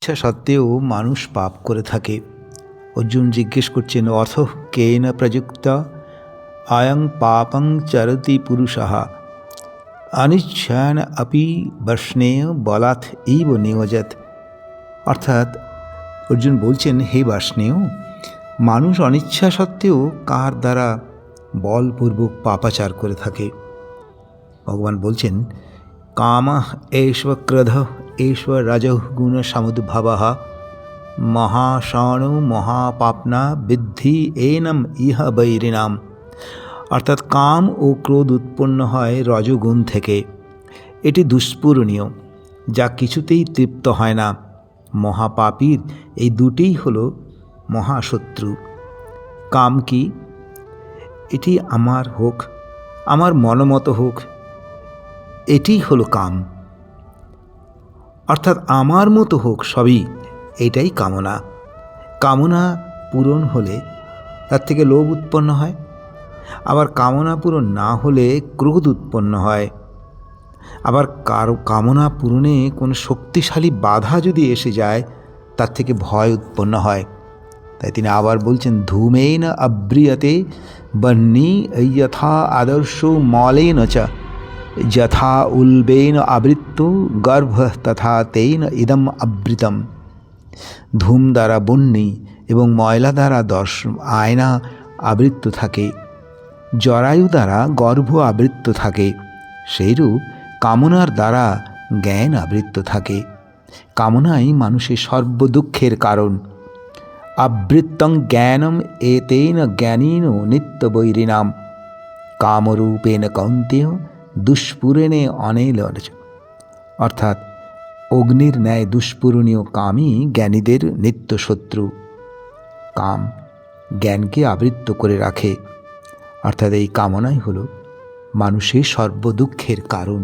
ইচ্ছা সত্ত্বেও মানুষ পাপ করে থাকে। অর্জুন জিজ্ঞেস করছেন, অথ কেন প্রযুক্ত আয়ং পাপং চরতি পুরুষঃ অনিচ্ছান আপি বর্ষ্ণেয় বলাৎ ইব নিয়োজত। অর্থাৎ অর্জুন বলছেন, হে বর্ষ্ণেয়, মানুষ অনিচ্ছা সত্ত্বেও কার দ্বারা বলপূর্বক পাপাচার করে থাকে। ভগবান বলছেন, কামঃ এষ ক্রোধ এষ রজঃগুণ সমুদ্ভবঃ মহাশানো মহাপাপনা বিদ্ধি এনম ইহ বৈরিণাম। অর্থাৎ কাম ও ক্রোধ উৎপন্ন হয় রজগুণ থেকে। এটি দুষ্পূরণীয়, যা কিছুতেই তৃপ্ত হয় না। মহাপাপীর এই দুটিই হল মহাশত্রু। কাম কি? এটি আমার হোক, আমার মনমতো হোক, এটিই হলো কাম। অর্থাৎ আমার মতো হোক সবই, এটাই কামনা। কামনা পূরণ হলে তার থেকে লোভ উৎপন্ন হয়, আবার কামনা পূরণ না হলে ক্রোধ উৎপন্ন হয়। আবার কারো কামনা পূরণে কোনো শক্তিশালী বাধা যদি এসে যায়, তার থেকে ভয় উৎপন্ন হয়। তাই তিনি আবার বলছেন, ধূমেন আব্রিয়তে বহ্নি যথা আদর্শ মলেন চ যথা উল্বেন আবৃত্ত গর্ভ তথা তেন ইদম আবৃতম। ধূম দ্বারা বহ্নি এবং ময়লা দ্বারা আয়না আবৃত্ত থাকে, জরায়ু দ্বারা গর্ভ আবৃত্ত থাকে, সেইরূপ কামনার দ্বারা জ্ঞান আবৃত্ত থাকে। কামনাই মানুষের সর্বদুঃখের কারণ। আবৃত্তং জ্ঞানম এতেন জ্ঞানীন নিত্যবৈরিণাম কামরূপেণ কৌন্তেয় দুষ্পূরণে অনিলজ। অর্থাৎ অগ্নির ন্যায় দুষ্পূরণীয় কামই জ্ঞানীদের নিত্য শত্রু। কাম জ্ঞানকে আবৃত্ত করে রাখে। অর্থাৎ এই কামনাই হল মানুষের সর্বদুঃখের কারণ।